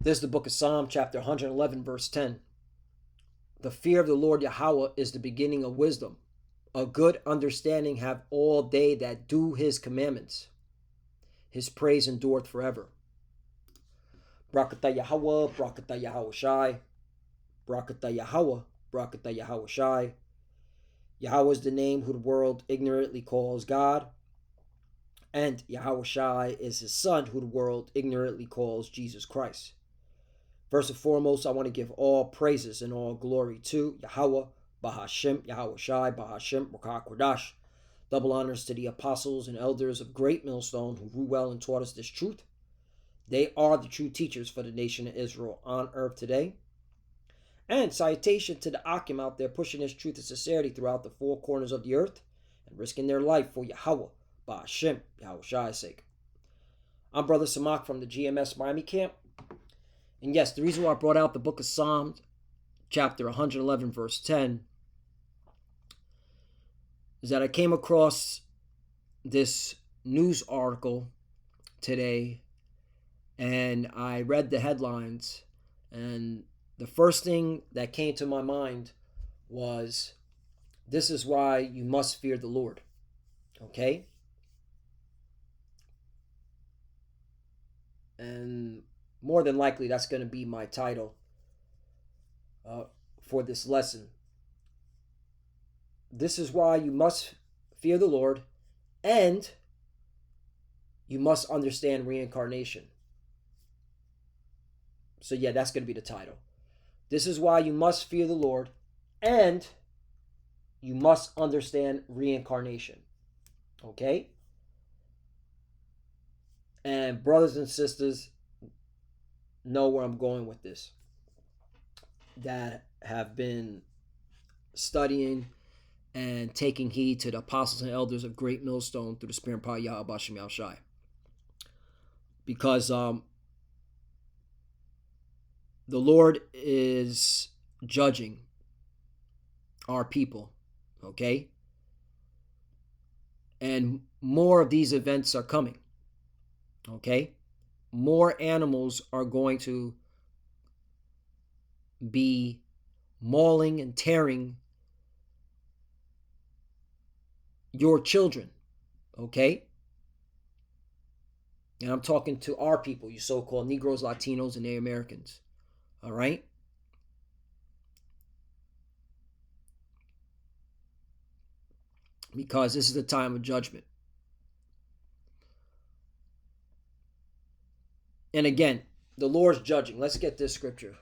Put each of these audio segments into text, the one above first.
This is the book of Psalm, chapter 111, verse 10. The fear of the Lord Yahweh is the beginning of wisdom. A good understanding have all they that do his commandments. His praise endureth forever. Brakata Yahweh, Brakata Yahweh Shai. Brakata Yahweh, Brakata Yahweh Shai. Yahweh is the name who the world ignorantly calls God. And Yahweh Shai is his son who the world ignorantly calls Jesus Christ. First and foremost, I want to give all praises and all glory to Yahweh, Bahashem, Yahweh Shai, Bahashem, Rakah Kodash. Double honors to the apostles and elders of Great Millstone who grew well and taught us this truth. They are the true teachers for the nation of Israel on earth today. And salutation to the Akim out there pushing this truth and sincerity throughout the four corners of the earth and risking their life for Yahweh, Bahashem, Yahweh Shai's sake. I'm Brother Samak from the GMS Miami camp. And yes, the reason why I brought out the book of Psalms, chapter 111, verse 10, is that I came across this news article today and I read the headlines, and the first thing that came to my mind was, this is why you must fear the Lord. Okay? And more than likely, that's going to be my title for this lesson. This is why you must fear the Lord, and you must understand reincarnation. So yeah, that's going to be the title. This is why you must fear the Lord, and you must understand reincarnation. Okay? And brothers and sisters know where I'm going with this, that have been studying and taking heed to the apostles and elders of Great Millstone through the Spirit and power of Yahweh Bashem Yahweh Shai. Because the Lord is judging our people, okay? And more of these events are coming, okay? More animals are going to be mauling and tearing your children, okay? And I'm talking to our people, you so-called Negroes, Latinos, and Native Americans, all right? Because this is the time of judgment. And again, the Lord's judging. Let's get this scripture.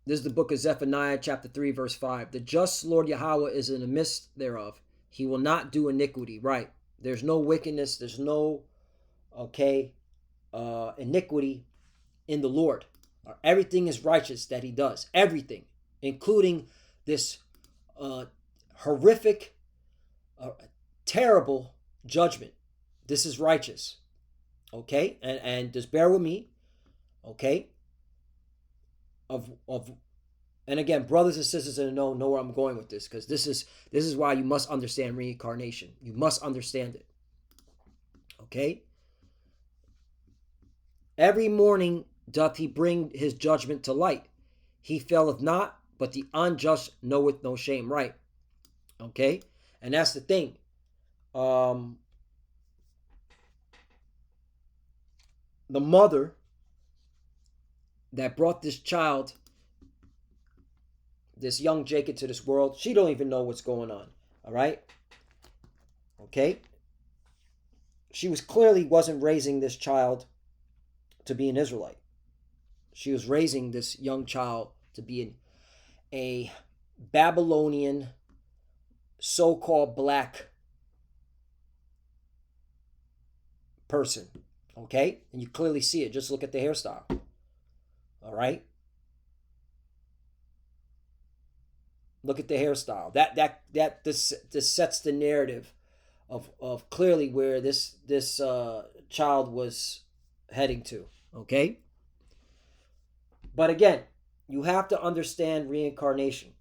This is the book of Zephaniah, chapter 3, verse 5. The just Lord Yahweh is in the midst thereof. He will not do iniquity. Right. There's no wickedness. There's no, iniquity in the Lord. Everything is righteous that he does. Everything. Including this horrific, terrible judgment. This is righteous. Okay? And just bear with me. Okay? And again, brothers and sisters in the know where I'm going with this, because this is why you must understand reincarnation. You must understand it. Okay? Every morning doth he bring his judgment to light. He faileth not, but the unjust knoweth no shame. Right? Okay? And that's the thing. The mother that brought this child, this young Jacob, to this world, she don't even know what's going on. All right? Okay? She wasn't raising this child to be an Israelite. She was raising this young child to be a Babylonian, so-called black person. Okay? And you clearly see it. Just look at the hairstyle. All right? Look at the hairstyle. This sets the narrative of clearly where this child was heading to. Okay? But again, you have to understand reincarnation.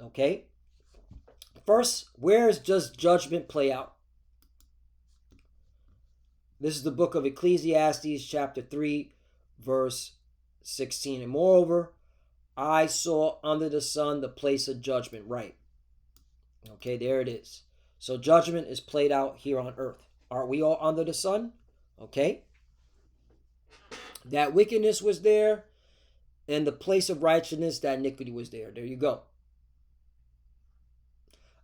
Okay? First, where does judgment play out? This is the book of Ecclesiastes, chapter 3, verse 16. And moreover, I saw under the sun the place of judgment. Right. Okay, there it is. So judgment is played out here on earth. Aren't we all under the sun? Okay. That wickedness was there, and the place of righteousness, that iniquity was there. There you go.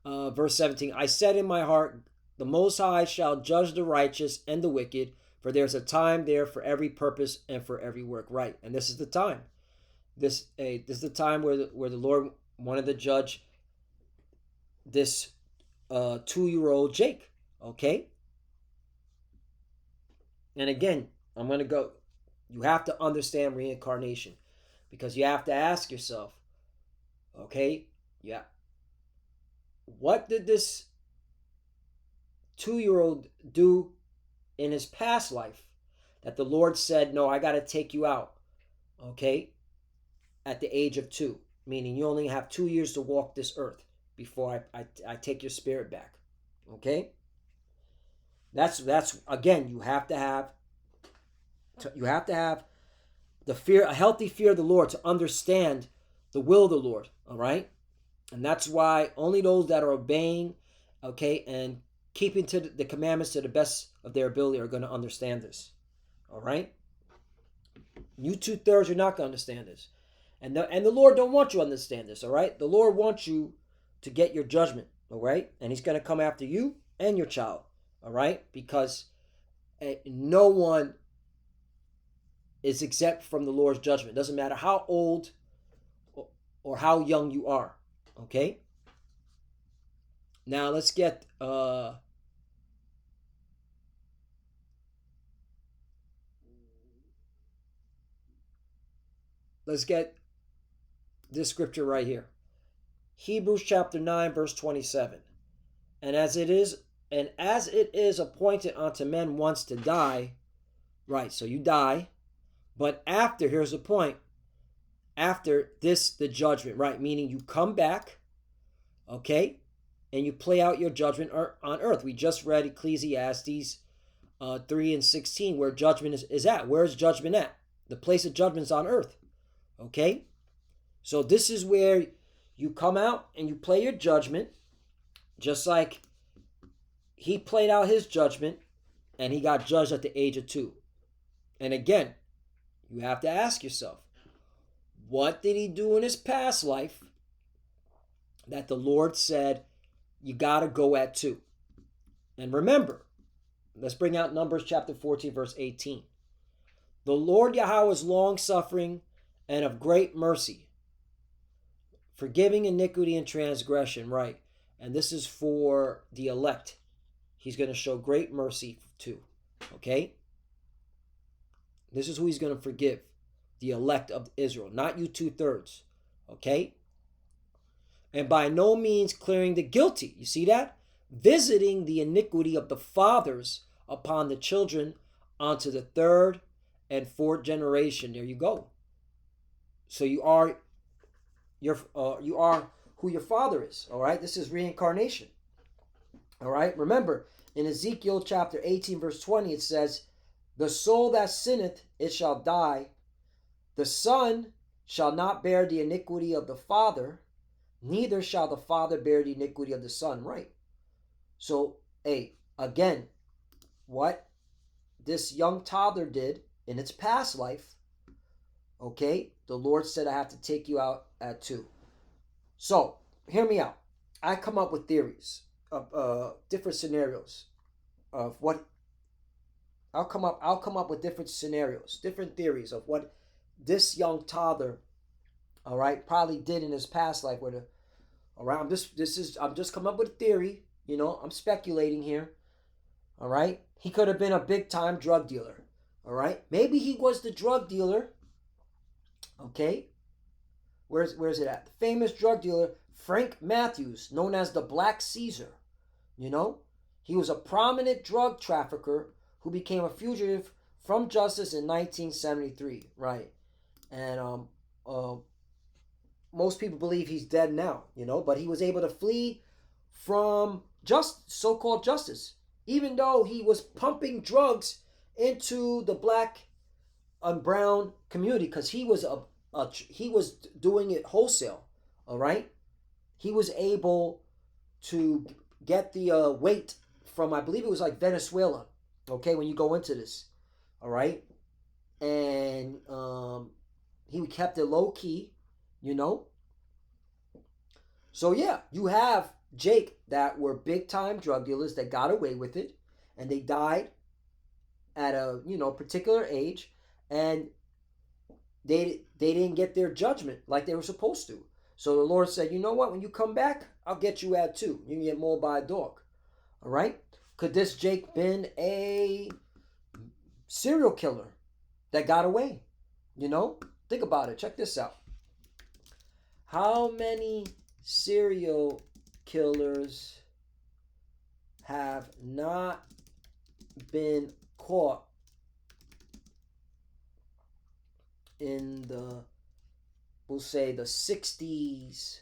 Verse 17, I said in my heart, the Most High shall judge the righteous and the wicked, for there's a time there for every purpose and for every work. Right, and this is the time. This is the time where the Lord wanted to judge this 2-year-old Jake. Okay, and again, I'm going to go. You have to understand reincarnation, because you have to ask yourself, okay, yeah, what did this 2-year-old do in his past life that the Lord said, no, I got to take you out, okay, at the age of 2, meaning you only have 2 years to walk this earth before I take your spirit back, okay? That's again, you have to have the fear, a healthy fear of the Lord, to understand the will of the Lord, all right? And that's why only those that are obeying, okay, and keeping to the commandments to the best of their ability are going to understand this, all right? You 2/3 are not going to understand this. And the Lord don't want you to understand this, all right? The Lord wants you to get your judgment, all right? And he's going to come after you and your child, all right? Because no one is exempt from the Lord's judgment. It doesn't matter how old or how young you are, okay? Now let's get this scripture right here. Hebrews chapter 9, verse 27. And as it is appointed unto men once to die, right, so you die, but after, here's the point, after this, the judgment, right, meaning you come back, okay, and you play out your judgment on earth. We just read Ecclesiastes 3 and 16, where judgment is at. Where's judgment at? The place of judgment is on earth, okay? So this is where you come out and you play your judgment, just like he played out his judgment and he got judged at the age of 2. And again, you have to ask yourself, what did he do in his past life that the Lord said, you got to go at 2? And remember, let's bring out Numbers chapter 14, verse 18. The Lord Yahweh is long-suffering and of great mercy, forgiving iniquity and transgression, right? And this is for the elect. He's going to show great mercy to, okay? This is who he's going to forgive, the elect of Israel, not you 2/3, okay? And by no means clearing the guilty. You see that? Visiting the iniquity of the fathers upon the children unto the 3rd and 4th generation. There you go. So you are who your father is, all right? This is reincarnation, all right? Remember, in Ezekiel chapter 18, verse 20, it says, the soul that sinneth, it shall die. The son shall not bear the iniquity of the father, neither shall the father bear the iniquity of the son, right? So, again, what this young toddler did in its past life, okay, the Lord said, I have to take you out at 2. So, hear me out. I come up with theories of different scenarios of what I'll come up with different scenarios, different theories of what this young toddler, all right, probably did in his past life. All right, I'm just coming up with a theory. You know, I'm speculating here. All right, he could have been a big time drug dealer. All right, maybe he was the drug dealer. Okay, where's it at? The famous drug dealer Frank Matthews, known as the Black Caesar. You know, he was a prominent drug trafficker who became a fugitive from justice in 1973, right? And most people believe he's dead now, you know, but he was able to flee from so-called justice, even though he was pumping drugs into the black and brown community because he was doing it wholesale. All right, he was able to get the weight from, I believe it was like Venezuela. Okay, when you go into this, all right, and he kept it low key, you know. So yeah, you have Jake that were big time drug dealers that got away with it, and they died at a particular age, and they didn't get their judgment like they were supposed to. So the Lord said, you know what? When you come back, I'll get you at too. You can get mauled by a dog. All right? Could this Jake been a serial killer that got away? You know? Think about it. Check this out. How many serial killers have not been caught in the, we'll say, the 60s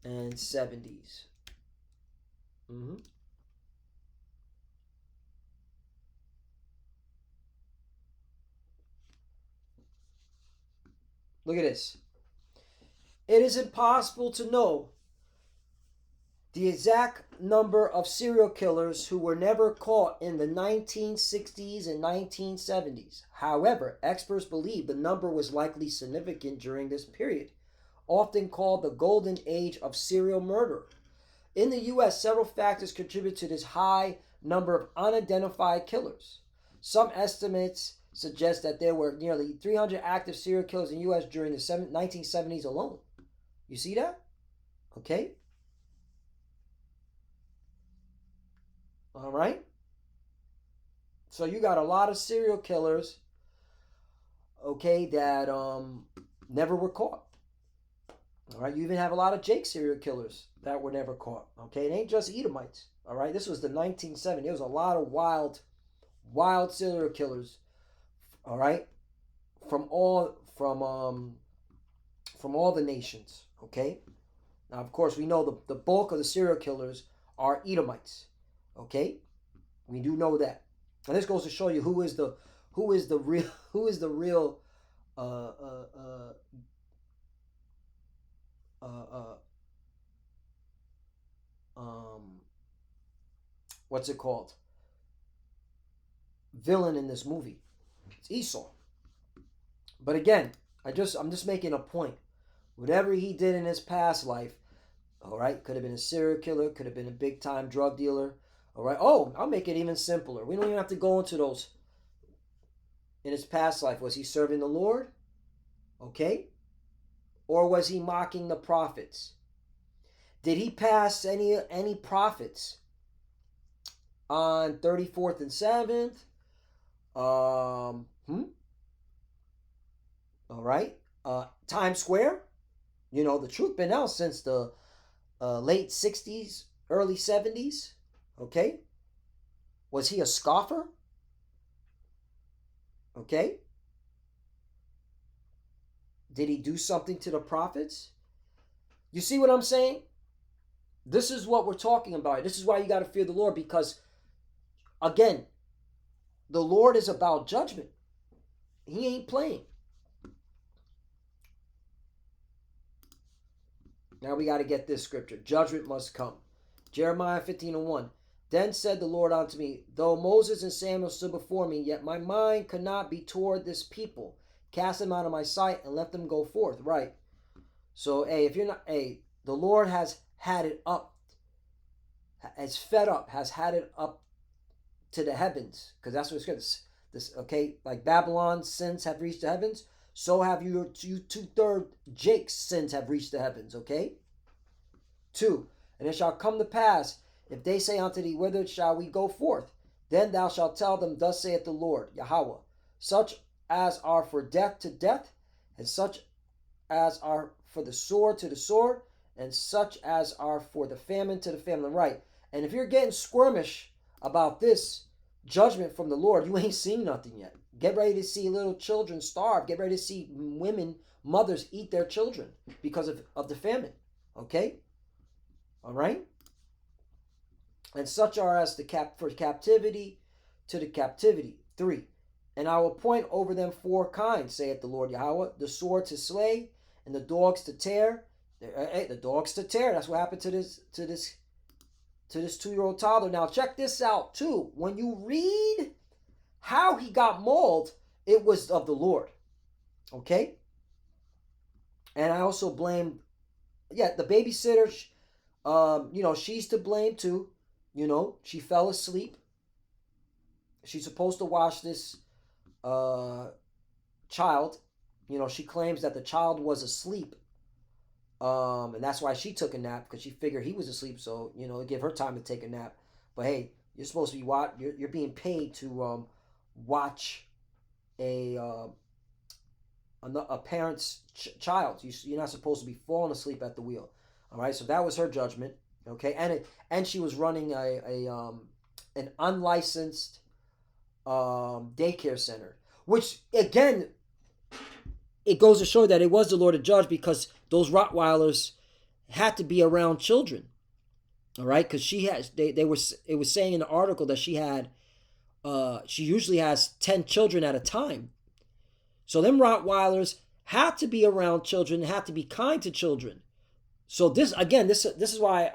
and 70s? Look at this. It is impossible to know the exact number of serial killers who were never caught in the 1960s and 1970s. However, experts believe the number was likely significant during this period, often called the golden age of serial murder. In the U.S., several factors contribute to this high number of unidentified killers. Some estimates suggest that there were nearly 300 active serial killers in the U.S. during the 1970s alone. You see that? Okay. All right. So you got a lot of serial killers, okay, that never were caught. All right. You even have a lot of Jake serial killers that were never caught. Okay. It ain't just Edomites. All right. This was the 1970s. There was a lot of wild serial killers. All right. From all the nations. Okay. Now, of course, we know the bulk of the serial killers are Edomites. Okay, we do know that, and this goes to show you who is the real what's it called, villain in this movie. It's Esau. But again, I'm just making a point. Whatever he did in his past life, all right, could have been a serial killer, could have been a big time drug dealer. All right. Oh, I'll make it even simpler. We don't even have to go into those. In his past life, was he serving the Lord? Okay. Or was he mocking the prophets? Did he pass any prophets on 34th and 7th? All right. Times Square. You know, the truth been out since the late 60s, early 70s. Okay. Was he a scoffer? Okay. Did he do something to the prophets? You see what I'm saying? This is what we're talking about. This is why you got to fear the Lord, because, again, the Lord is about judgment. He ain't playing. Now we got to get this scripture. Judgment must come. Jeremiah 15:1. Then said the Lord unto me, though Moses and Samuel stood before me, yet my mind could not be toward this people. Cast them out of my sight and let them go forth. Right. So, if you're not, the Lord has had it up, has fed up, has had it up to the heavens, because that's what it's good. This, okay, like Babylon's sins have reached the heavens, so have you 2/3 Jake's sins have reached the heavens. Okay. 2. And it shall come to pass, if they say unto thee, whither shall we go forth? Then thou shalt tell them, thus saith the Lord, Yahweh, such as are for death to death, and such as are for the sword to the sword, and such as are for the famine to the famine. Right. And if you're getting squirmish about this judgment from the Lord, you ain't seen nothing yet. Get ready to see little children starve. Get ready to see women, mothers eat their children because of the famine. Okay? All right? And such are as for captivity to the captivity. 3. And I will appoint over them 4 kinds, saith the Lord Yahweh, the sword to slay, and the dogs to tear. The dogs to tear. That's what happened to this 2-year-old toddler. Now check this out too. When you read how he got mauled, it was of the Lord. Okay? And I also blame, the babysitter. She's to blame too. She fell asleep. She's supposed to watch this child. She claims that the child was asleep. And that's why she took a nap, because she figured he was asleep, so give her time to take a nap. But hey, you're supposed to be you're being paid to watch a parent's child. You're not supposed to be falling asleep at the wheel. All right, so that was her judgment. Okay, and she was running an unlicensed daycare center, which again, it goes to show that it was the Lord to judge, because those Rottweilers had to be around children. All right, because it was saying in the article that she usually has 10 children at a time. So them Rottweilers had to be around children, had to be kind to children. So this is why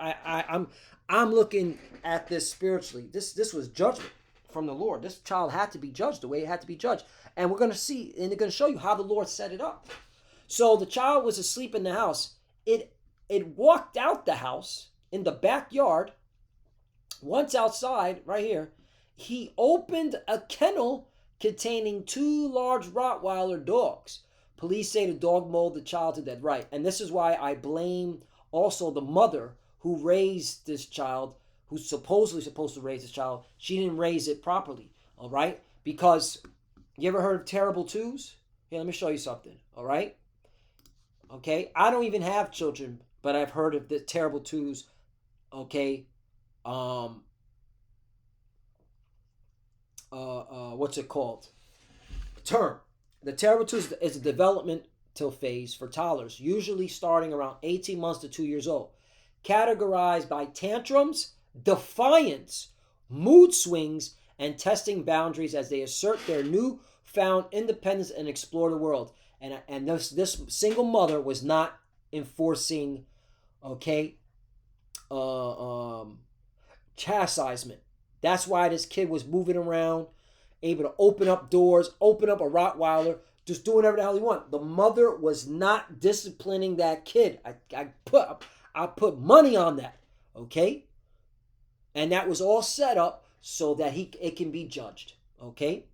I'm looking at this spiritually. This was judgment from the Lord. This child had to be judged the way it had to be judged. And we're going to see, and they're going to show you how the Lord set it up. So the child was asleep in the house. It walked out the house in the backyard. Once outside, right here, he opened a kennel containing 2 large Rottweiler dogs. Police say the dog mauled the child to death. Right, and this is why I blame also the mother who raised this child, who's supposedly supposed to raise this child. She didn't raise it properly, all right? Because, you ever heard of terrible twos? Here, let me show you something, all right? Okay, I don't even have children, but I've heard of the terrible twos, okay? What's it called? Term. The terrible twos is a developmental phase for toddlers, usually starting around 18 months to 2 years old. Categorized by tantrums, defiance, mood swings, and testing boundaries as they assert their newfound independence and explore the world. And this single mother was not enforcing, chastisement. That's why this kid was moving around, able to open up doors, open up a Rottweiler, just doing whatever the hell he wanted. The mother was not disciplining that kid. I put money on that, okay? And that was all set up so that it can be judged, okay?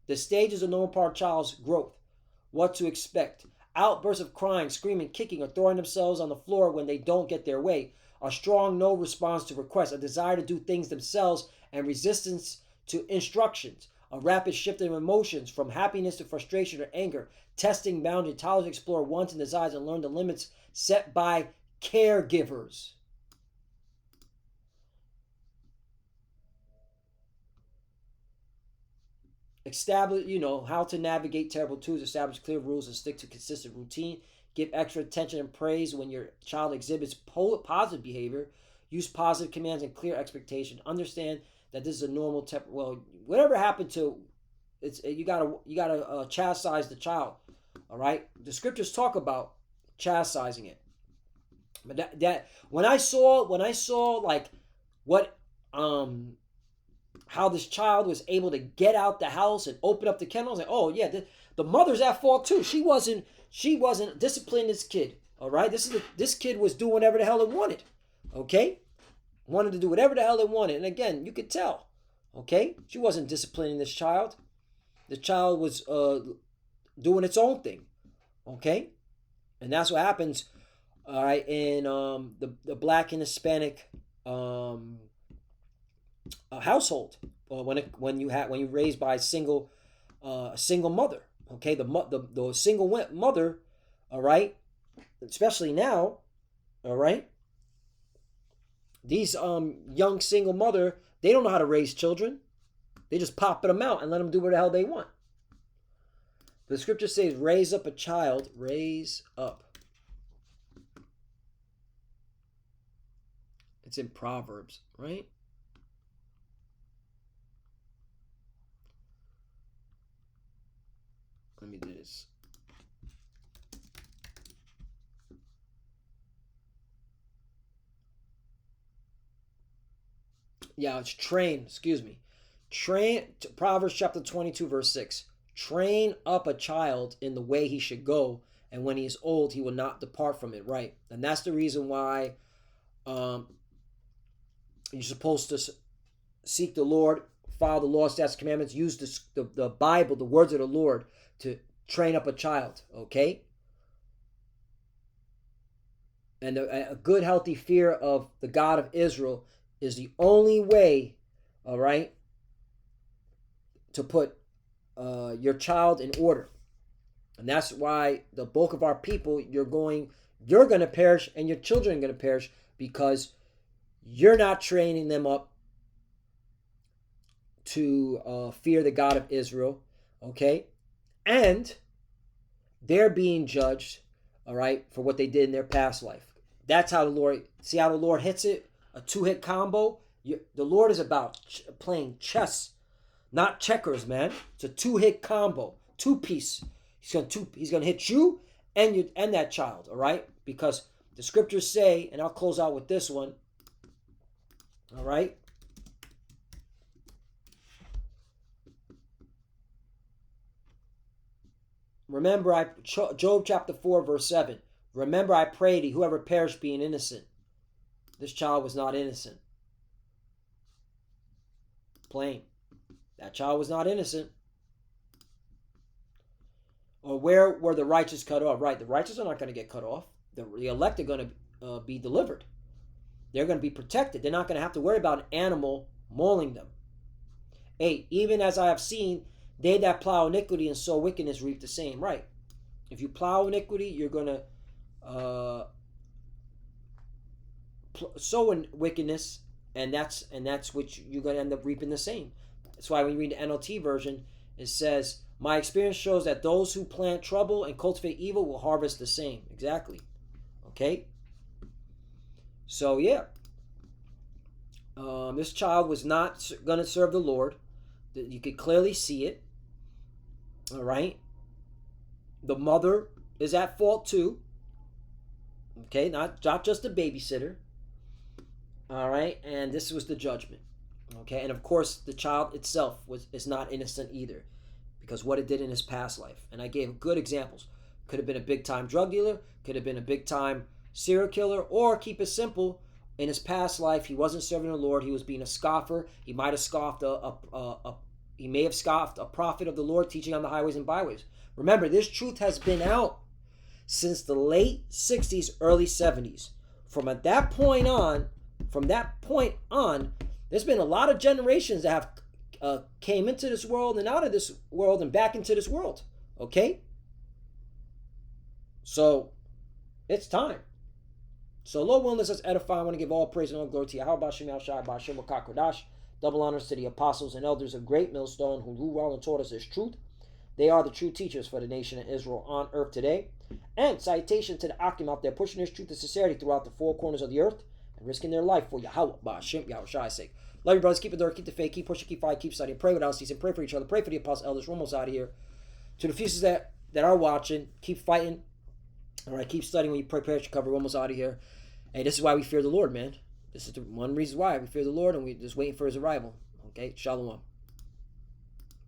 The stages of normal part of child's growth. What to expect. Outbursts of crying, screaming, kicking, or throwing themselves on the floor when they don't get their way. A strong no response to requests. A desire to do things themselves and resistance to instructions. A rapid shift in emotions from happiness to frustration or anger. Testing boundaries. Toddlers explore wants and desires and learn the limits set by caregivers. Establish, how to navigate terrible twos. Establish clear rules and stick to consistent routine. Give extra attention and praise when your child exhibits positive behavior. Use positive commands and clear expectation. Understand that this is a normal whatever happened to you gotta chastise the child. All right, the scriptures talk about chastising it. But that when I saw like what how this child was able to get out the house and open up the kennel, I was like, oh yeah, the mother's at fault too. She wasn't disciplining this kid. All right, this kid was doing whatever the hell it wanted. Okay, wanted to do whatever the hell it wanted, and again, you could tell. Okay, she wasn't disciplining this child. The child was doing its own thing. Okay, and that's what happens. All right, in the black and Hispanic household, when you raised by a single mother. Okay, the single mother. All right, especially now. All right, these young single mother, they don't know how to raise children. They just popping them out and let them do what the hell they want. The scripture says, raise up a child, raise up. It's in Proverbs, right? is. Yeah, it's train, excuse me. Proverbs chapter 22, verse 6. Train up a child in the way he should go, and when he is old, he will not depart from it. Right. And that's the reason why you're supposed to seek the Lord, follow the law, statutes, commandments, use the Bible, the words of the Lord, to train up a child. Okay? And a good, healthy fear of the God of Israel is the only way, all right, to put your child in order. And that's why the bulk of our people, you're going to perish, and your children are going to perish, because you're not training them up to fear the God of Israel, okay? And they're being judged, all right, for what they did in their past life. That's how the Lord, see how the Lord hits it? A two-hit combo. The Lord is about playing chess, not checkers, man. It's a two-hit combo, two-piece. He's gonna hit you and that child, all right? Because the scriptures say, and I'll close out with this one, all right? Remember, Job chapter 4, verse 7. Remember, I pray thee, whoever perished being innocent. This child was not innocent. Plain. That child was not innocent. Or where were the righteous cut off? Right, the righteous are not going to get cut off. The elect are going to be delivered. They're going to be protected. They're not going to have to worry about an animal mauling them. 8. Even as I have seen, they that plow iniquity and sow wickedness reap the same. Right. If you plow iniquity, you're going to sow in wickedness, and that's what you're going to end up reaping the same. That's why when you read the NLT version, it says, my experience shows that those who plant trouble and cultivate evil will harvest the same. Exactly. Okay? So, yeah. This child was not going to serve the Lord. You could clearly see it. All right? The mother is at fault too. Okay? Not just a babysitter. All right? And this was the judgment. Okay? And of course, the child itself is not innocent either, because what it did in his past life. And I gave good examples. Could have been a big-time drug dealer, could have been a big-time serial killer, or keep it simple, in his past life, he wasn't serving the Lord, he was being a scoffer, he might have scoffed he may have scoffed a prophet of the Lord teaching on the highways and byways. Remember, this truth has been out since the late 60s, early 70s. From that point on, there's been a lot of generations that have came into this world and out of this world and back into this world. Okay? So, it's time. So, Lord willing, let's edify. I want to give all praise and all glory to Yahweh, Bashem, Yahshai, Bashem, Kodash. Double honors to the apostles and elders of Great Millstone who rule well and taught us this truth. They are the true teachers for the nation of Israel on earth today. And citation to the Akim out there pushing this truth and sincerity throughout the four corners of the earth and risking their life for Yahweh, Bashem, Yahshai's sake. Love you, brothers. Keep it there. Keep the faith. Keep pushing. Keep fighting. Keep studying. Pray without ceasing. Pray for each other. Pray for the apostles, elders. We're almost out of here. To the futures that are watching, keep fighting. All right, keep studying when you prepare to cover. We're almost out of here. Hey, this is why we fear the Lord, man. This is the one reason why we fear the Lord, and we're just waiting for his arrival. Okay, shalom.